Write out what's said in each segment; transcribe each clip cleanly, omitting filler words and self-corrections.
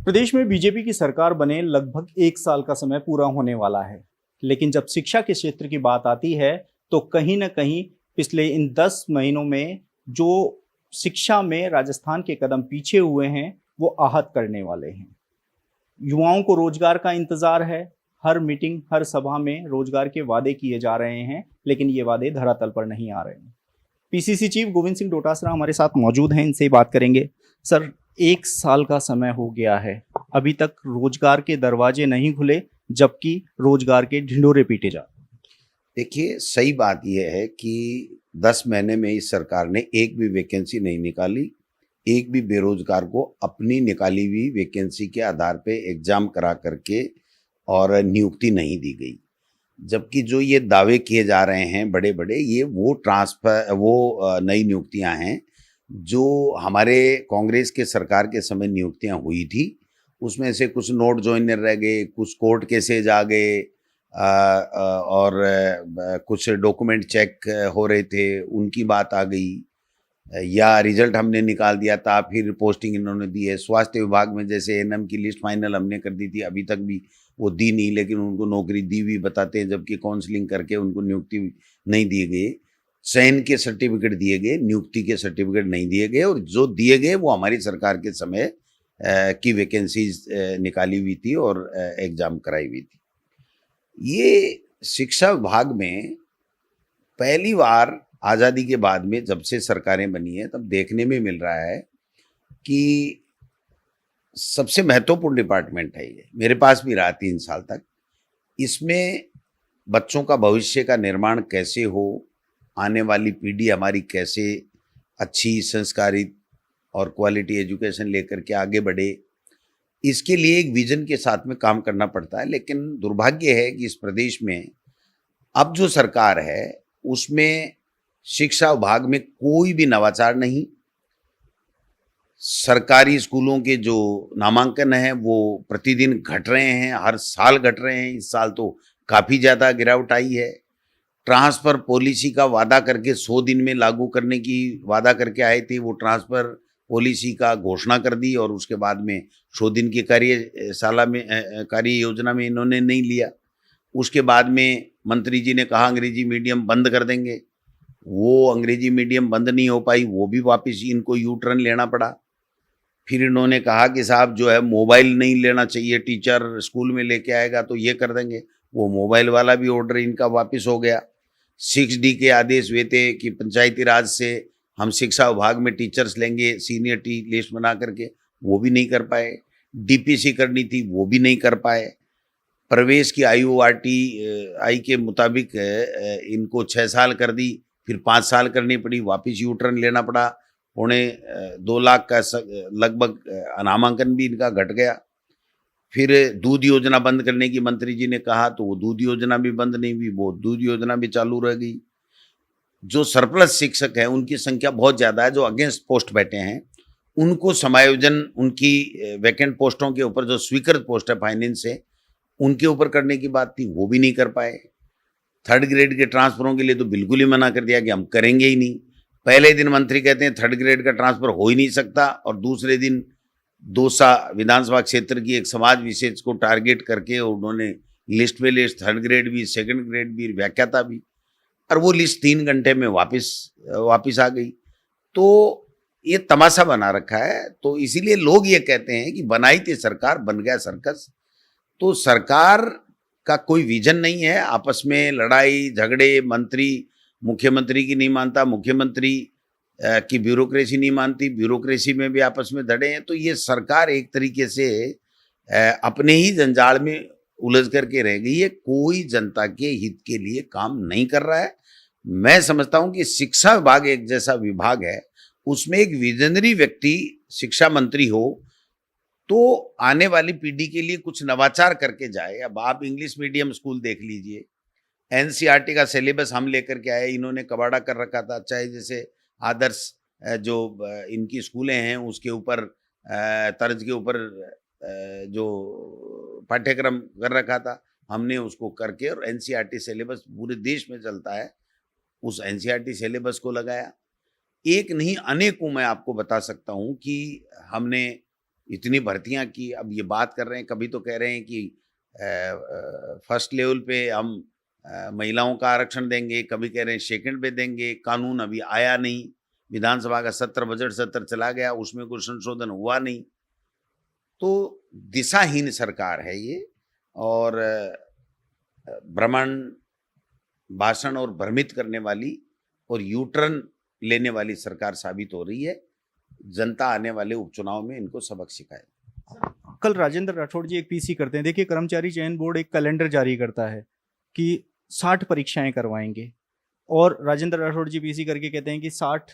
प्रदेश में बीजेपी की सरकार बने लगभग 1 साल का समय पूरा होने वाला है। लेकिन जब शिक्षा के क्षेत्र की बात आती है तो कहीं ना कहीं पिछले इन 10 महीनों में जो शिक्षा में राजस्थान के कदम पीछे हुए हैं वो आहत करने वाले हैं। युवाओं को रोजगार का इंतजार है। हर मीटिंग हर सभा में रोजगार के वादे किए जा रहे हैं, लेकिन ये वादे धरातल पर नहीं आ रहे हैं। पीसीसी चीफ गोविंद सिंह डोटासरा हमारे साथ मौजूद हैं, इनसे बात करेंगे। सर, 1 साल का समय हो गया है, अभी तक रोजगार के दरवाजे नहीं खुले, जबकि रोजगार के ढिंढोरे पीटे जा रहे हैं। देखिए, सही बात यह है कि 10 महीने में इस सरकार ने एक भी वैकेंसी नहीं निकाली, एक भी बेरोजगार को अपनी निकाली हुई वैकेंसी के आधार पे एग्जाम करा करके और नियुक्ति नहीं दी गई। जबकि जो ये दावे किए जा रहे हैं बड़े बड़े, ये वो नई नियुक्तियां हैं जो हमारे कांग्रेस के सरकार के समय नियुक्तियां हुई थी। उसमें से कुछ नोट ज्वाइनर रह गए, कुछ कोर्ट केसेज आ गए, और कुछ डॉक्यूमेंट चेक हो रहे थे, उनकी बात आ गई, या रिजल्ट हमने निकाल दिया था फिर पोस्टिंग इन्होंने दी है। स्वास्थ्य विभाग में जैसे एएनएम की लिस्ट फाइनल हमने कर दी थी, अभी तक भी वो दी नहीं, लेकिन उनको नौकरी दी हुई बताते हैं, जबकि काउंसलिंग करके उनको नियुक्ति नहीं दिए गए। चयन के सर्टिफिकेट दिए गए, नियुक्ति के सर्टिफिकेट नहीं दिए गए, और जो दिए गए वो हमारी सरकार के समय की वैकेंसीज निकाली हुई थी और एग्जाम कराई हुई थी। ये शिक्षा विभाग में पहली बार आज़ादी के बाद में जब से सरकारें बनी है तब देखने में मिल रहा है कि सबसे महत्वपूर्ण डिपार्टमेंट है ये, मेरे पास भी रहा 3 साल तक। इसमें बच्चों का भविष्य का निर्माण कैसे हो, आने वाली पीढ़ी हमारी कैसे अच्छी संस्कारित और क्वालिटी एजुकेशन लेकर के आगे बढ़े, इसके लिए एक विजन के साथ में काम करना पड़ता है। लेकिन दुर्भाग्य है कि इस प्रदेश में अब जो सरकार है उसमें शिक्षा विभाग में कोई भी नवाचार नहीं। सरकारी स्कूलों के जो नामांकन है वो प्रतिदिन घट रहे हैं, हर साल घट रहे हैं। इस साल तो काफ़ी ज़्यादा गिरावट आई है। ट्रांसफ़र पॉलिसी का वादा करके 100 दिन में लागू करने की वादा करके आए थे, वो ट्रांसफ़र पॉलिसी का घोषणा कर दी और उसके बाद में 100 दिन की कार्य योजना में इन्होंने नहीं लिया। उसके बाद में मंत्री जी ने कहा अंग्रेजी मीडियम बंद कर देंगे, वो अंग्रेजी मीडियम बंद नहीं हो पाई, वो भी वापस इनको यू टर्न लेना पड़ा। फिर इन्होंने कहा कि साहब जो है मोबाइल नहीं लेना चाहिए, टीचर स्कूल में लेके आएगा तो ये कर देंगे, वो मोबाइल वाला भी ऑर्डर इनका वापस हो गया। 6D के आदेश हुए थे कि पंचायती राज से हम शिक्षा विभाग में टीचर्स लेंगे सीनियरिटी लिस्ट बना करके, वो भी नहीं कर पाए। डीपीसी करनी थी, वो भी नहीं कर पाए। प्रवेश की आयु आरटीआई के मुताबिक इनको 6 साल कर दी, फिर 5 साल करनी पड़ी, वापस यू टर्न लेना पड़ा। 2.25 लाख का लगभग नामांकन भी इनका घट गया। फिर दूध योजना बंद करने की मंत्री जी ने कहा तो वो दूध योजना भी बंद नहीं हुई, वो दूध योजना भी चालू रह गई। जो सरप्लस शिक्षक हैं उनकी संख्या बहुत ज़्यादा है, जो अगेंस्ट पोस्ट बैठे हैं उनको समायोजन उनकी वैकेंट पोस्टों के ऊपर जो स्वीकृत पोस्ट है फाइनेंस से उनके ऊपर करने की बात थी, वो भी नहीं कर पाए। 3rd ग्रेड के ट्रांसफरों के लिए तो बिल्कुल ही मना कर दिया कि हम करेंगे ही नहीं। पहले दिन मंत्री कहते हैं 3rd ग्रेड का ट्रांसफर हो ही नहीं सकता, और दूसरे दिन दौसा विधानसभा क्षेत्र की एक समाज विशेष को टारगेट करके उन्होंने लिस्ट पे लिस्ट 3rd ग्रेड भी, 2nd ग्रेड भी, व्याख्याता भी, और वो लिस्ट 3 घंटे में वापिस आ गई। तो ये तमाशा बना रखा है। तो इसीलिए लोग ये कहते हैं कि बनाई थी सरकार, बन गया सर्कस। तो सरकार का कोई विजन नहीं है, आपस में लड़ाई झगड़े, मंत्री मुख्यमंत्री की नहीं मानता, मुख्यमंत्री की ब्यूरोक्रेसी नहीं मानती, ब्यूरोक्रेसी में भी आपस में धड़े हैं। तो ये सरकार एक तरीके से अपने ही जंजाल में उलझ करके रह गई है, कोई जनता के हित के लिए काम नहीं कर रहा है। मैं समझता हूं कि शिक्षा विभाग एक जैसा विभाग है, उसमें एक विजनरी व्यक्ति शिक्षा मंत्री हो तो आने वाली पीढ़ी के लिए कुछ नवाचार करके जाए। अब आप इंग्लिश मीडियम स्कूल देख लीजिए, एनसीईआरटी का सिलेबस हम लेकर के आए, इन्होंने कबाड़ा कर रखा था। चाहे जैसे आदर्श जो इनकी स्कूलें हैं उसके ऊपर तर्ज के ऊपर जो पाठ्यक्रम कर रखा था, हमने उसको करके, और एनसीईआरटी सिलेबस पूरे देश में चलता है, उस एनसीईआरटी सिलेबस को लगाया। एक नहीं अनेकों मैं आपको बता सकता हूँ कि हमने इतनी भर्तियां की, अब ये बात कर रहे हैं, कभी तो कह रहे हैं कि फर्स्ट लेवल पे हम महिलाओं का आरक्षण देंगे, कभी कह रहे हैं सेकंड पे देंगे। कानून अभी आया नहीं, विधानसभा का सत्र, बजट सत्र चला गया, उसमें कोई संशोधन हुआ नहीं। तो दिशाहीन सरकार है ये, और भ्रमण, भाषण और भ्रमित करने वाली और यूटर्न लेने वाली सरकार साबित हो रही है। जनता आने वाले उपचुनाव में इनको सबक सिखाए। कल राजेंद्र राठौड़ जी एक पीसी करते हैं। देखिए, कर्मचारी चयन बोर्ड एक कैलेंडर जारी करता है कि 60 परीक्षाएं करवाएंगे, और राजेंद्र राठौड़ जी पीसी करके कहते हैं कि 60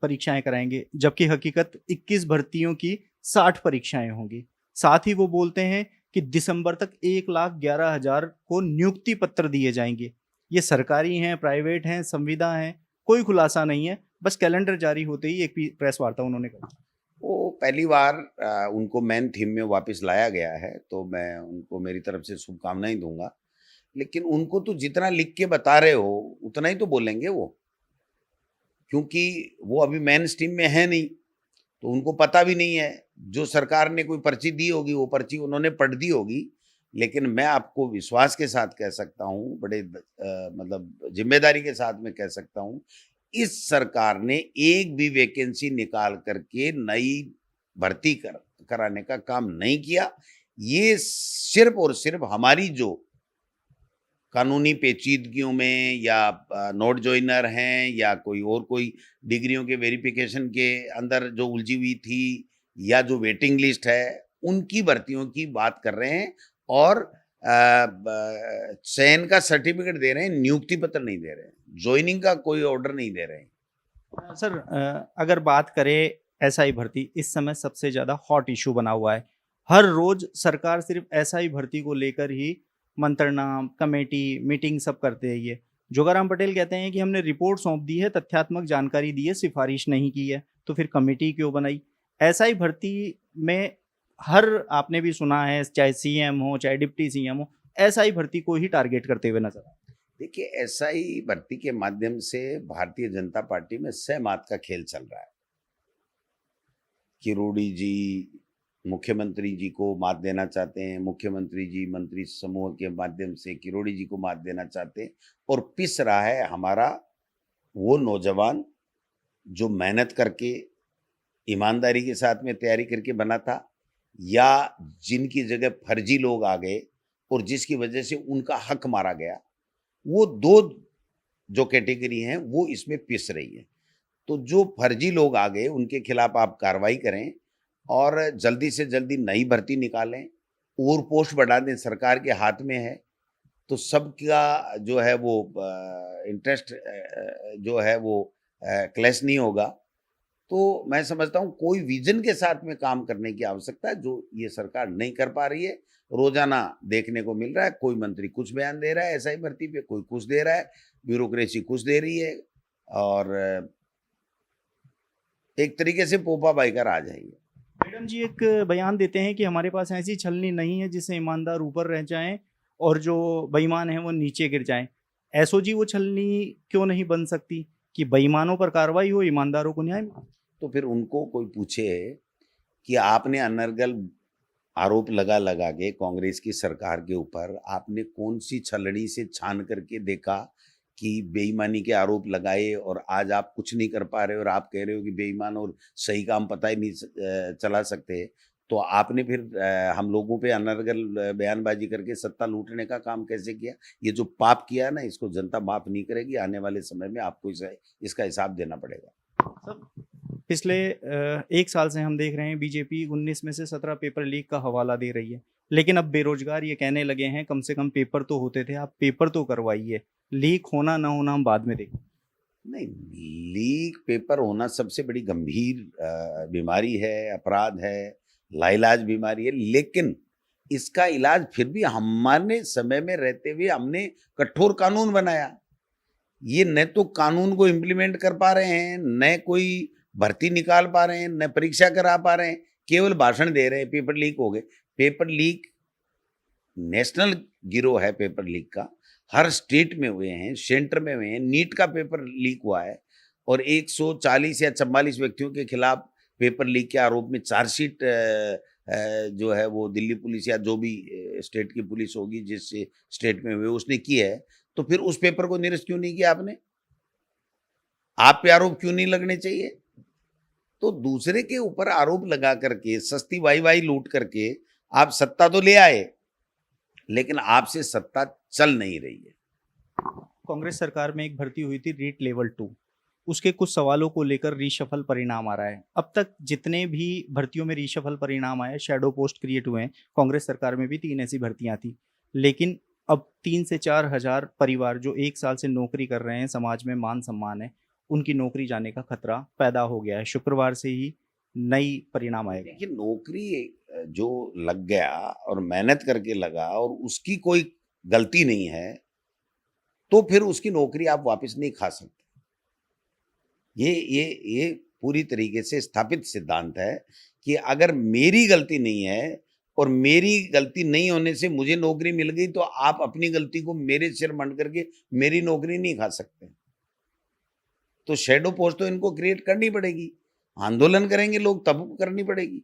परीक्षाएं कराएंगे, जबकि हकीकत 21 भर्तियों की 60 परीक्षाएं होंगी। साथ ही वो बोलते हैं कि दिसंबर तक 1,11,000 को नियुक्ति पत्र दिए जाएंगे। ये सरकारी हैं, प्राइवेट हैं, संविदा हैं, कोई खुलासा नहीं है। बस कैलेंडर जारी होते ही एक प्रेस वार्ता उन्होंने करी। वो पहली बार उनको मेन थीम में वापस लाया गया है, तो मैं उनको मेरी तरफ से शुभकामनाएं दूंगा। लेकिन उनको तो जितना लिख के बता रहे हो उतना ही तो बोलेंगे वो, क्योंकि वो अभी मेन स्ट्रीम में है नहीं, तो उनको पता भी नहीं है। जो सरकार ने कोई पर्ची दी होगी वो पर्ची उन्होंने पढ़ दी होगी। लेकिन मैं आपको विश्वास के साथ कह सकता हूँ, बड़े मतलब जिम्मेदारी के साथ में कह सकता हूँ, इस सरकार ने एक भी वैकेंसी निकाल करके नई भर्ती कराने का काम नहीं किया। ये सिर्फ और सिर्फ हमारी जो कानूनी पेचीदगियों में, या नोट जॉइनर हैं, या कोई डिग्रियों के वेरिफिकेशन के अंदर जो उलझी हुई थी, या जो वेटिंग लिस्ट है, उनकी भर्तियों की बात कर रहे हैं, और चयन का सर्टिफिकेट दे रहे हैं, नियुक्ति पत्र नहीं दे रहे हैं, ज्वाइनिंग का कोई ऑर्डर नहीं दे रहे हैं। सर, अगर बात करें एसआई भर्ती, इस समय सबसे ज़्यादा हॉट इशू बना हुआ है। हर रोज सरकार सिर्फ एसआई भर्ती को लेकर ही मंत्रणा, कमेटी, मीटिंग सब करते हैं। ये जोगाराम पटेल कहते हैं कि हमने रिपोर्ट सौंप दी है, तथ्यात्मक जानकारी दी है, सिफारिश नहीं की है, तो फिर कमेटी क्यों बनाई? एसआई भर्ती में आपने भी सुना है, चाहे सीएम हो चाहे डिप्टी सीएम हो, एसआई भर्ती को ही टारगेट करते हुए नजर आए। देखिए, एसआई भर्ती के माध्यम से भारतीय जनता पार्टी में सहमात का खेल चल रहा है। किरोड़ी जी मुख्यमंत्री जी को मात देना चाहते हैं, मुख्यमंत्री जी मंत्री समूह के माध्यम से किरोड़ी जी को मात देना चाहते हैं, और पिस रहा है हमारा वो नौजवान जो मेहनत करके, ईमानदारी के साथ में तैयारी करके बना था, या जिनकी जगह फर्जी लोग आ गए और जिसकी वजह से उनका हक मारा गया। वो दो जो कैटेगरी हैं वो इसमें पिस रही है। तो जो फर्जी लोग आ गए उनके खिलाफ आप कार्रवाई करें, और जल्दी से जल्दी नई भर्ती निकालें, और पोस्ट बढ़ा दें, सरकार के हाथ में है। तो सबका जो है वो इंटरेस्ट जो है वो क्लैश नहीं होगा। तो मैं समझता हूँ कोई विजन के साथ में काम करने की आवश्यकता है, जो ये सरकार नहीं कर पा रही है। रोजाना देखने को मिल रहा है, कोई मंत्री कुछ बयान दे रहा है एसआई भर्ती पे, कोई कुछ दे रहा है, ब्यूरोक्रेसी कुछ दे रही है, और एक तरीके से पोपा बाई का राज है ये। मैडम जी एक बयान देते हैं कि हमारे पास ऐसी छलनी नहीं है जिससे ईमानदार ऊपर रह जाएं और जो बेईमान हैं वो नीचे गिर जाएं। एसओजी वो छलनी क्यों नहीं बन सकती कि बेईमानों पर कार्रवाई हो, ईमानदारों को न्याय मिले? तो फिर उनको कोई पूछे कि आपने अनर्गल आरोप लगा के कांग्रेस की सरकार के ऊपर आपने कौन सी छलनी से छान करके देखा कि बेईमानी के आरोप लगाए, और आज आप कुछ नहीं कर पा रहे और आप कह रहे हो कि बेईमान और सही काम पता ही नहीं चला सकते। तो आपने फिर हम लोगों पे अनर्गल बयानबाजी करके सत्ता लूटने का काम कैसे किया? ये जो पाप किया है ना, इसको जनता माफ नहीं करेगी। आने वाले समय में आपको इसका हिसाब देना पड़ेगा। पिछले 1 साल से हम देख रहे हैं बीजेपी 19 में से 17 पेपर लीक का हवाला दे रही है, लेकिन अब बेरोजगार ये कहने लगे हैं कम से कम पेपर तो होते थे, आप पेपर तो करवाइए, लीक होना ना होना हम बाद में देखें। नहीं, लीक पेपर होना सबसे बड़ी गंभीर बीमारी है, अपराध है, लाइलाज बीमारी है। लेकिन इसका इलाज फिर भी हमारे समय में रहते हुए हमने कठोर कानून बनाया। ये न तो कानून को इम्प्लीमेंट कर पा रहे हैं, न कोई भर्ती निकाल पा रहे हैं, न परीक्षा करा पा रहे हैं, केवल भाषण दे रहे हैं। पेपर लीक हो गए। पेपर लीक नेशनल गिरोह है पेपर लीक का, हर स्टेट में हुए हैं, सेंटर में हुए हैं। नीट का पेपर लीक हुआ है और 140 या 44 व्यक्तियों के खिलाफ पेपर लीक के आरोप में चार्जशीट जो है वो दिल्ली पुलिस या जो भी स्टेट की पुलिस होगी जिस स्टेट में हुए उसने की है, तो फिर उस पेपर को निरस्त क्यों नहीं किया आपने? आप पे आरोप क्यों नहीं लगने चाहिए? तो दूसरे के ऊपर आरोप लगा करके सस्ती वाई लूट करके आप सत्ता तो ले आए, लेकिन आपसे सत्ता चल नहीं रही है। कांग्रेस सरकार में एक भर्ती हुई थी रीट लेवल 2, उसके कुछ सवालों को लेकर रीशफल परिणाम आ रहा है। अब तक जितने भी भर्तियों में रीशफल परिणाम आए, शैडो पोस्ट क्रिएट हुए हैं, कांग्रेस सरकार में भी 3 ऐसी भर्तियां थी, लेकिन अब 3 से 4 हजार परिवार जो 1 साल से नौकरी कर रहे हैं, समाज में मान सम्मान है, उनकी नौकरी जाने का खतरा पैदा हो गया है। शुक्रवार से ही नई परिणाम आएगा। देखिए, नौकरी जो लग गया और मेहनत करके लगा और उसकी कोई गलती नहीं है, तो फिर उसकी नौकरी आप वापस नहीं खा सकते। ये पूरी तरीके से स्थापित सिद्धांत है कि अगर मेरी गलती नहीं है और मेरी गलती नहीं होने से मुझे नौकरी मिल गई, तो आप अपनी गलती को मेरे सिर मंड करके मेरी नौकरी नहीं खा सकते। तो शैडो पोस्ट तो इनको क्रिएट करनी पड़ेगी, आंदोलन करेंगे लोग तब करनी पड़ेगी।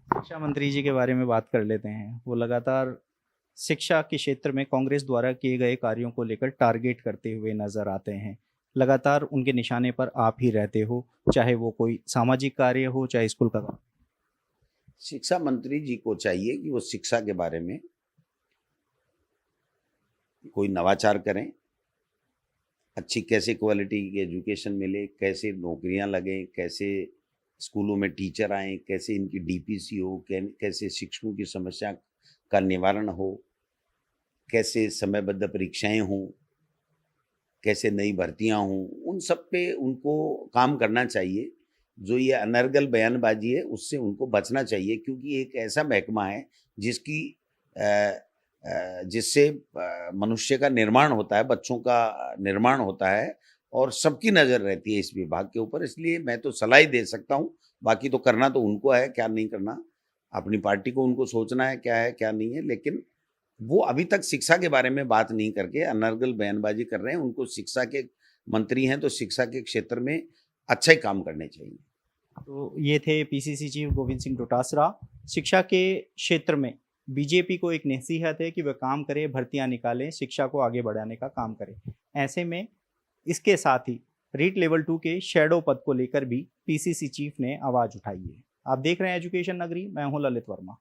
शिक्षा मंत्री जी के बारे में बात कर लेते हैं। वो लगातार शिक्षा के क्षेत्र में कांग्रेस द्वारा किए गए कार्यों को लेकर टारगेट करते हुए नजर आते हैं। लगातार उनके निशाने पर आप ही रहते हो, चाहे वो कोई सामाजिक कार्य हो, चाहे स्कूल का काम। शिक्षा मंत्री जी को चाहिए कि वो शिक्षा के बारे में कोई नवाचार करें, अच्छी कैसे क्वालिटी की एजुकेशन मिले, कैसे नौकरियां लगें, कैसे स्कूलों में टीचर आएँ, कैसे इनकी डीपीसी हो, कैसे शिक्षकों की समस्या का निवारण हो, कैसे समयबद्ध परीक्षाएं हों, कैसे नई भर्तियां हों, उन सब पे उनको काम करना चाहिए। जो ये अनर्गल बयानबाजी है उससे उनको बचना चाहिए, क्योंकि एक ऐसा महकमा है जिससे मनुष्य का निर्माण होता है, बच्चों का निर्माण होता है और सबकी नज़र रहती है इस विभाग के ऊपर। इसलिए मैं तो सलाह ही दे सकता हूँ, बाकी तो करना तो उनको है, क्या नहीं करना अपनी पार्टी को उनको सोचना है क्या नहीं है। लेकिन वो अभी तक शिक्षा के बारे में बात नहीं करके अनर्गल बयानबाजी कर रहे हैं। उनको शिक्षा के मंत्री हैं तो शिक्षा के क्षेत्र में अच्छा ही काम करने चाहिए। तो ये थे पीसीसी चीफ गोविंद सिंह डोटासरा। शिक्षा के क्षेत्र में बीजेपी को एक नसीहत है कि वह काम करे, भर्तियां निकालें, शिक्षा को आगे बढ़ाने का काम करे। ऐसे में इसके साथ ही रीट लेवल 2 के शैडो पद को लेकर भी पीसीसी चीफ ने आवाज उठाई है। आप देख रहे हैं एजुकेशन नगरी, मैं हूं ललित वर्मा।